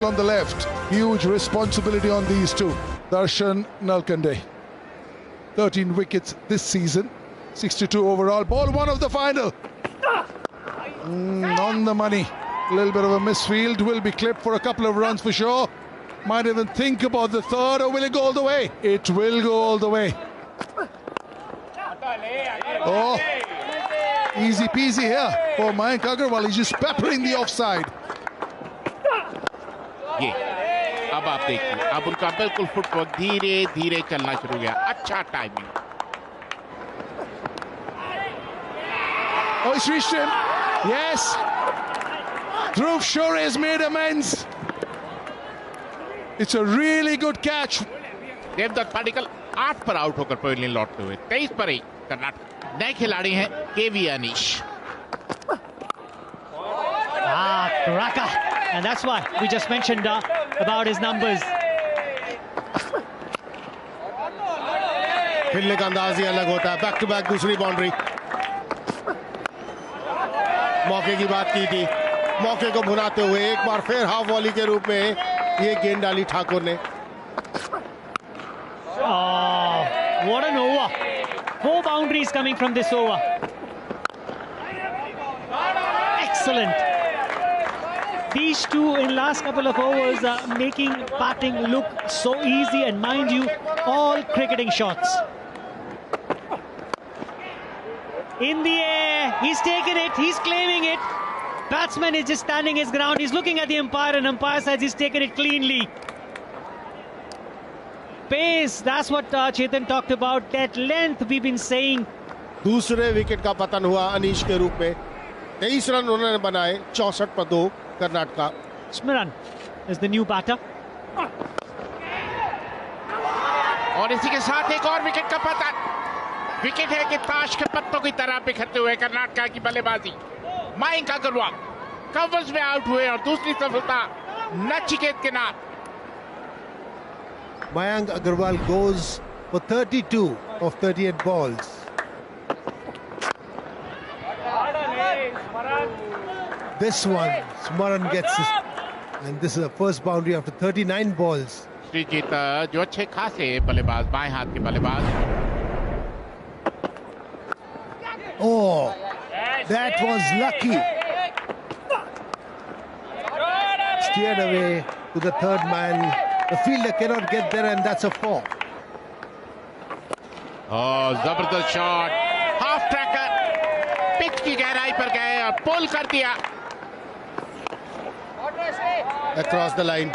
on the left. Huge responsibility on these two. Darshan Nalkande. 13 wickets this season. 62 overall. Ball one of the final. On the money. A little bit of a misfield. Will be clipped for a couple of runs for sure. Might even think about the third, or will it go all the way? It will go all the way. Oh, easy peasy here for Mayank Agarwal. He's just peppering the offside. ये अब आप देखिए, अब उनका बिल्कुल footwork धीरे धीरे चलना शुरू हो गया. अच्छा timing. Oh, he's reached him. Yes. Dhruv Shore has made amends. It's a really good catch. Devdutt Padikkal 8 पर आउट होकर पवेलियन लौटते हुए 23 पर ही कर्नाटक नए खिलाड़ी हैं केवी Anish. Raka, and that's why we just mentioned about his numbers. खेलने का अंदाज ही अलग होता है. बैक टू बैक दूसरी बाउंड्री. मौके की बात की थी, मौके को भुनाते हुए एक बार फिर हाफ वॉली के रूप में ये गेंद डाली ठाकुर ने. Oh, what an over! 4 boundaries coming from this over. Excellent. These two in last couple of overs are making batting look so easy, and mind you, all cricketing shots. In the air, he's taken it, he's claiming it. Batsman is just standing his ground. He's looking at the umpire, and umpire says he's taken it cleanly. Pace, that's what Chetan talked about. That length we've been saying. दूसरे wicket का पतन हुआ अनीश के रूप में. 23 run उन्होंने बनाए 64 पर 2 Karnataka. Smiran is the new batter. और इसी के साथ एक और विकेट का पतन. विकेट है कि ताश के पत्तों की तरह बिखरते हुए कर्नाटका की बल्लेबाजी. मयंक अग्रवाल कवर्स में आउट हुए और दूसरी सफलता नचिकेत के नाम. Mayank Agarwal goes for 32 of 38 balls. This one, Smaran gets it. And this is the first boundary after 39 balls. Sreejith जो अच्छे खासे बल्लेबाज, बाएं हाथ के बल्लेबाज. Oh, that was lucky. Steered away to the third man. The fielder cannot get there, and that's a 4. और जबरदस्त शॉट. हाफ ट्रैकर पिच की गहराई पर गए और पुल कर दिया. Across the line.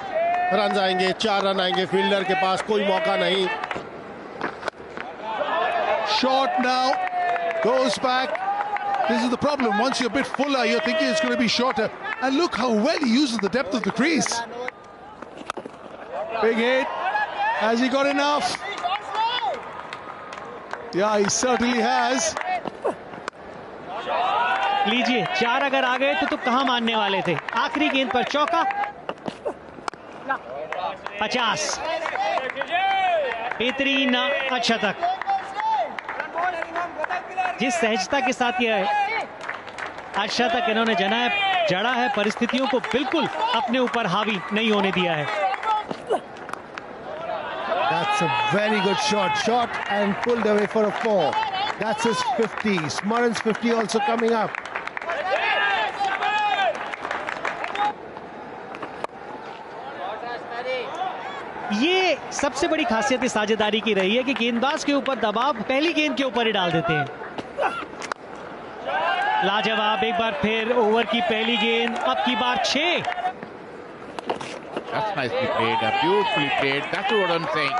रन आएंगे, 4 रन आएंगे. फील्डर के पास कोई मौका नहीं. Short now. Goes back. This is the problem. Once you're a bit fuller, you're thinking it's going to be shorter. And look how well he uses the depth of the crease. Big hit. Has he got enough? Yeah, he certainly has. लीजिए, 4 अगर आ गए तो कहां मानने वाले थे. आखिरी गेंद पर चौका. 50. बेहतरीन अच्छा तक. जिस सहजता के साथ यह अच्छा तक इन्होंने जड़ा है, परिस्थितियों को बिल्कुल अपने ऊपर हावी नहीं होने दिया है. That's a very good shot. Shot and pulled away for a 4. That's his 50. Smaran's 50 also coming up. ये सबसे बड़ी खासियत इस साझेदारी की रही है कि गेंदबाज के ऊपर दबाव पहली गेंद के ऊपर ही डाल देते हैं. लाजवाब. एक बार फिर ओवर की पहली गेंद, अब की बार 6. That's nicely played, beautifully played. That's what I'm saying.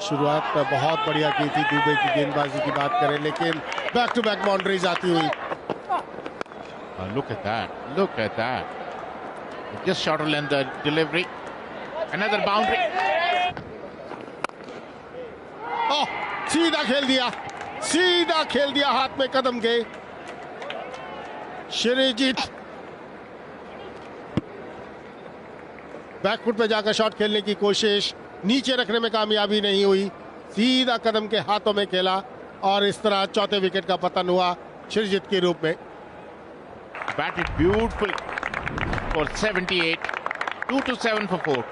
शुरुआत पर बहुत बढ़िया की थी दुबे की गेंदबाजी की बात करें, लेकिन बैक टू बैक बाउंड्रीज आती हुई. Look at that. Look at that. Just shorter than the delivery. Another boundary. ओह, सीधा खेल दिया. सीधा खेल दिया हाथ में कदम के. श्रीजीत बैकफुट पे जाकर शॉट खेलने की कोशिश, नीचे रखने में कामयाबी नहीं हुई. सीधा कदम के हाथों में खेला और इस तरह चौथे विकेट का पतन हुआ श्रीजीत के रूप में. Batted beautifully. for 78. 2-7 for 4.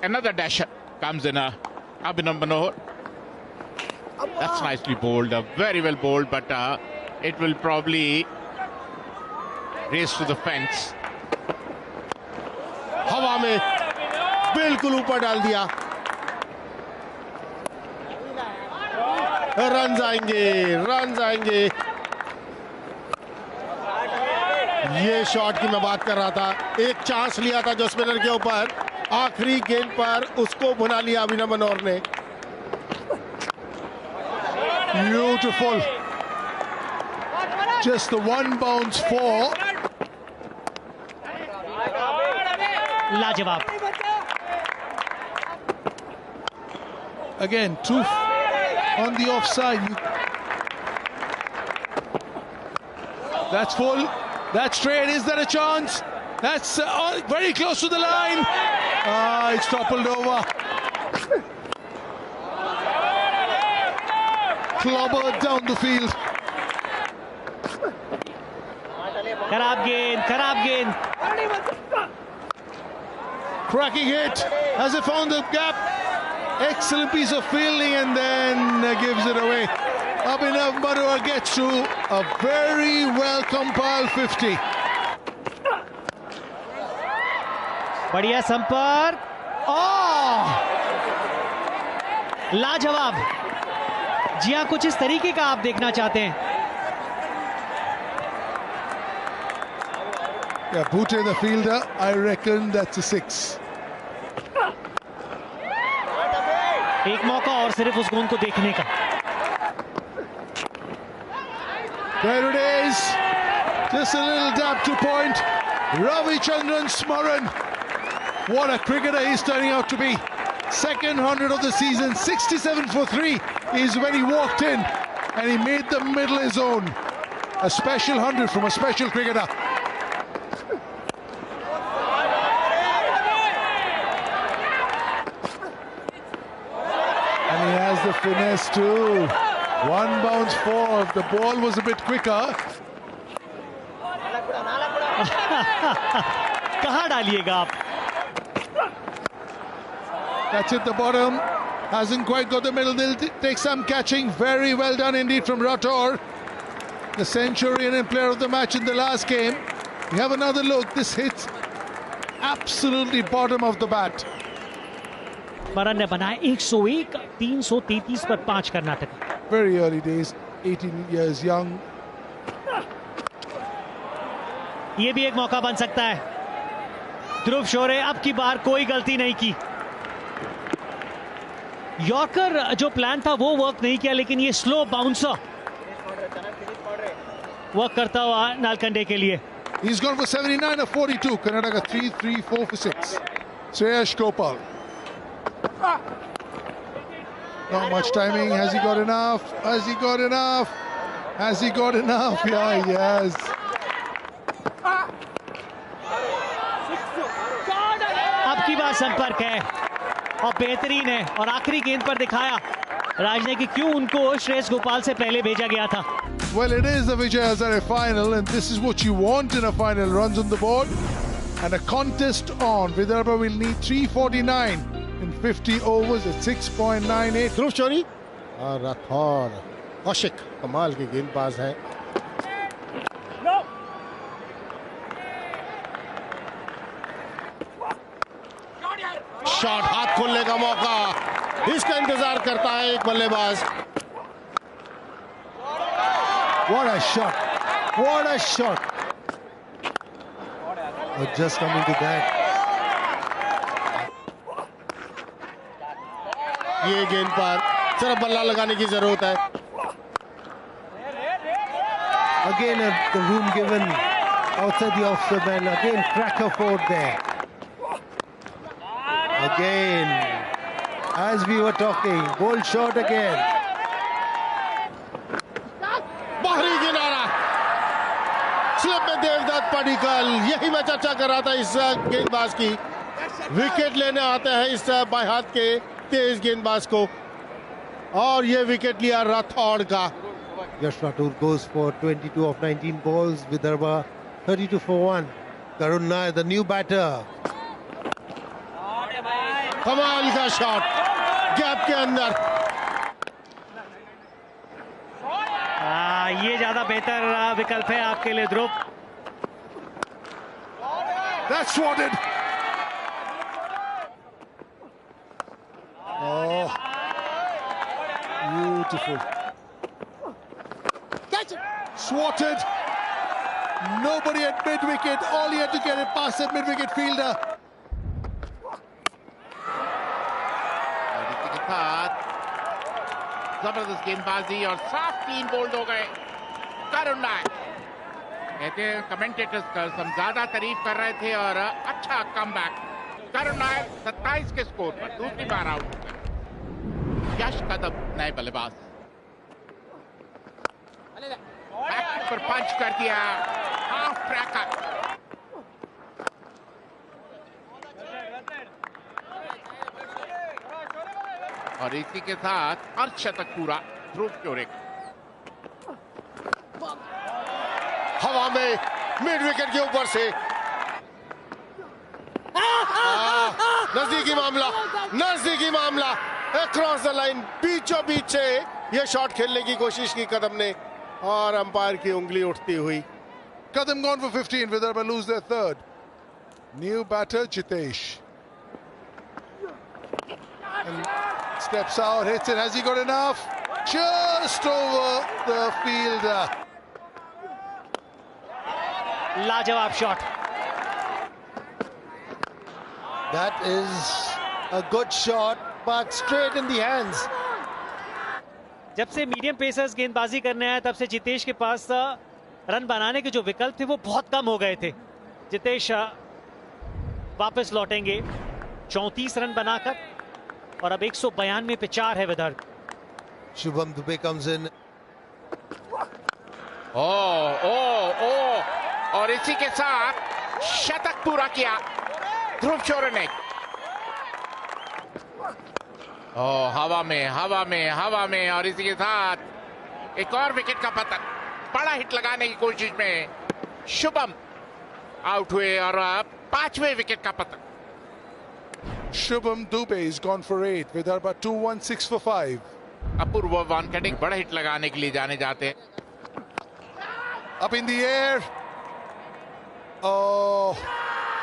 Another dasher comes in. Abhinav Manohar. That's nicely bowled. Very well bowled, but it will probably race to the fence. हवा में बिल्कुल ऊपर डाल दिया. रन आएंगे. ये शॉट की मैं बात कर रहा था. एक चांस लिया था जो स्पिनर के ऊपर, आखिरी गेंद पर उसको भुना लिया अभिनव मनोहर ने. Beautiful. Just the one bounce four. लाजवाब. Again, two on the offside. That's full. That's straight. Is there a chance? That's very close to the line. It's toppled over. Clobbered down the field. खराब गेंद. Cracking hit. Has it found the gap? Excellent piece of fielding and then gives it away. Abhinav Manohar gets to a very well compiled 50. बढ़िया संपर्क. लाजवाब. जी हाँ, कुछ इस तरीके का आप देखना चाहते हैं. Yeah, Bhute the fielder, I reckon that's a 6. एक मौका और सिर्फ उस गेंद को देखने का. There it is. Just a little dab to point. Ravichandran Smaran. What a cricketer he's turning out to be. Second 100 of the season. 67 for 3 is when he walked in and he made the middle his own. A special 100 from a special cricketer. And he has the finesse too. One bounce four. If the ball was a bit quicker. कहां डालिएगा आप? That's at the bottom. Hasn't quite got the middle. They'll take some catching. Very well done indeed from Rathore. The Centurion and player of the match in the last game. We have another look. This hits absolutely bottom of the bat. मरन ने बनाया 101, 333 पर 5 Karnataka. Very early days. 18 years young. ये भी एक मौका बन सकता है. ध्रुव शोरे अब की बार कोई गलती नहीं की. यॉर्कर जो प्लान था वो वर्क नहीं किया, लेकिन ये स्लो बाउंसर वर्क करता हुआ नालकंडे के लिए. He's gone for 79 of 42. Karnataka 3-3-4 for 6. Shreyash Gopal. Not much timing. Has he got enough? Has he got enough? Has he got enough? Yeah, he has. अब की बार संपर्क है और बेहतरीन है, और आखिरी गेंद पर दिखाया राज ने कि क्यों उनको श्रेयस गोपाल से पहले भेजा गया था. Well, it is the Vijay Hazare final, and this is what you want in a final. Runs on the board and a contest on. Vidarbha will need 349 in 50 overs at 6.98. ध्रुव शोरी और राठौर. कौशिक कमाल के गेंदबाज हैं. शॉट, हाथ खोलने का मौका, इसका इंतजार करता है एक बल्लेबाज. What a shot! What a shot! Just coming to that. ये गेंद पर सिर्फ बल्ला लगाने की जरूरत है. Again, the room given outside the off-spin man. Again, cracker forward there. Again, as we were talking, bold shot again. बाहरी किनारा, स्लिप में देवदत्त पडिक्कल. यही मैं चर्चा कर रहा था इस गेंदबाज की. विकेट लेने आते हैं इस बाएं हाथ के तेज गेंदबाज को, और ये विकेट लिया राठौड़ का. Yash Rathore goes for 22 of 19 balls. Vidarbha 32 for 1. Karun Nair, the new batter. कमाल का शॉट गैप के अंदर. ये ज्यादा बेहतर विकल्प है आपके लिए ध्रुव. That's swatted. Oh, beautiful. Swatted. Nobody at mid-wicket. All he had to get it past that mid-wicket fielder. और इसी के साथ जबरदस्त गेंदबाजी और साफ 3 बोल्ड हो गए. करुण नायर कहते हैं कमेंटेटर्स का हम ज्यादा तारीफ कर रहे थे और अच्छा कमबैक. करुण नायर 27 के स्कोर पर दूसरी बार आउट हो गए. यश कदम नए बल्लेबाज. बैक पर पंच कर दिया. Half tracker. और इसी के साथ अर्धशतक पूरा ध्रुव चोरे. हवा में मिड विकेट के ऊपर से नजदीकी मामला अक्रॉस द लाइन. बीचों बीच से ये शॉट खेलने की कोशिश की कदम ने और अंपायर की उंगली उठती हुई. Kadam gone for 15. Vidarbha lose their third. New batter Jitesh. And steps out, hits it. Has he got enough? Just over the fielder. लाजवाब shot. That is a good shot, but straight in the hands. जब से medium pacers गेंदबाजी करने आए तब से जितेश के पास run बनाने के जो विकल्प थे वो बहुत कम हो गए थे. जितेश वापस लौटेंगे 34 रन बनाकर और अब 192 पे 4 है Vidarbha. Shubham Dubey comes in. ओ और इसी के साथ शतक पूरा किया ध्रुव चोरे ने. हवा में और इसी के साथ एक और विकेट का पतन. बड़ा हिट लगाने की कोशिश में शुभम आउट हुए और 5वें विकेट का पतन. Shubham Dubey is gone for 8. Vidarbha 2-1-6 for 5. अपूर्व वानखेड़े बड़ा हिट लगाने के लिए जाने जाते हैं. Up in the air. Oh,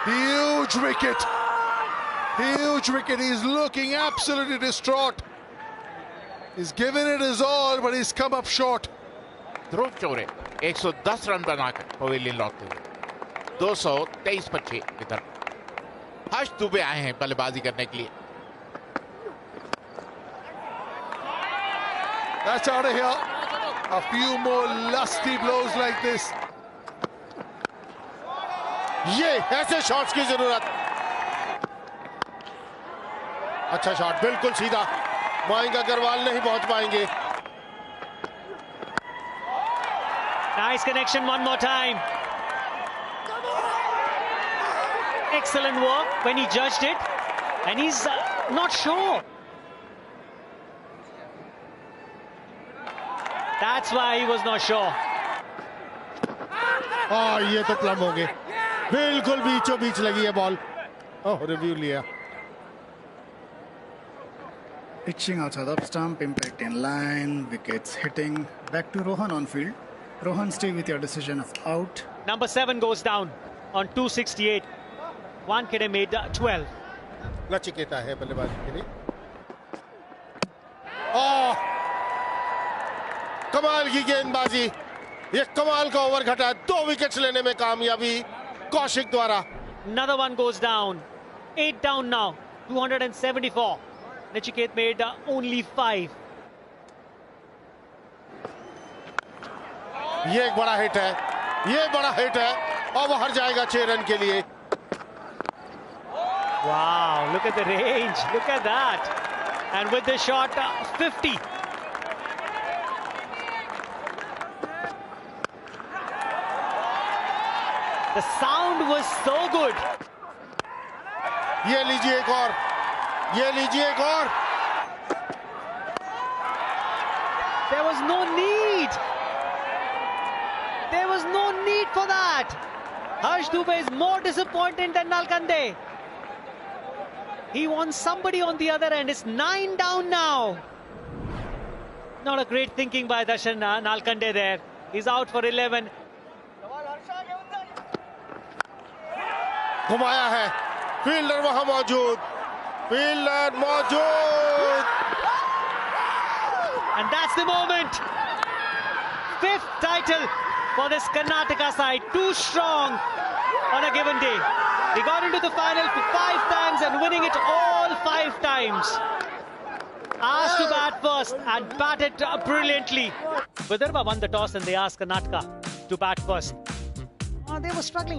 huge wicket. Huge wicket. He's looking absolutely distraught. He's given it his all, but he's come up short. ध्रुव चोरे 110 run बनाकर pavilion लौटते हुए. 223 पर 6 इधर. हर्ष दुबे आए हैं बल्लेबाजी करने के लिए. That's out of here. A few more lusty blows like this. ये ऐसे शॉट्स की जरूरत. अच्छा शॉट बिल्कुल सीधा. मयंक अग्रवाल नहीं पहुंच पाएंगे. Nice connection one more time. Excellent work when he judged it, and he's not sure. That's why he was not sure. ये तो प्लम हो गए. बिल्कुल बीचों बीच लगी है बॉल. रिव्यू लिया. Pitching outside off stump, impact in line, wickets hitting. Back to Rohan on field. Rohan, stay with your decision of out. Number 7 goes down on 268. Wankhede made 12. Nachiketa है बल्लेबाजी के लिए. कमाल की गेंदबाजी. ये कमाल का ओवर घटा. 2 विकेट्स लेने में कामयाबी कौशिक द्वारा. Another one goes down. 8 down now. 274. Nachiket made only 5. ये एक बड़ा हिट है. ये बड़ा हिट है और वो हट जाएगा 6 रन के लिए. Wow, look at the range. Look at that. And with this shot, 50. The sound was so good. ये लीजिए एक और. ये लीजिए एक और. There was no need. There was no need for that. Harsh Dubey is more disappointed than Nalkande. He wants somebody on the other end. It's 9 down now. Not a great thinking by Darshan Nalkande there. He's out for 11. घुमाया है, fielder वहां मौजूद, fielder मौजूद. And that's the moment. 5th title for this Karnataka side. Too strong on a given day. They got into the final for 5 times and winning it all 5 times. Asked to bat first and batted brilliantly. Vidarbha won the toss and they asked Karnataka to bat first. They were struggling.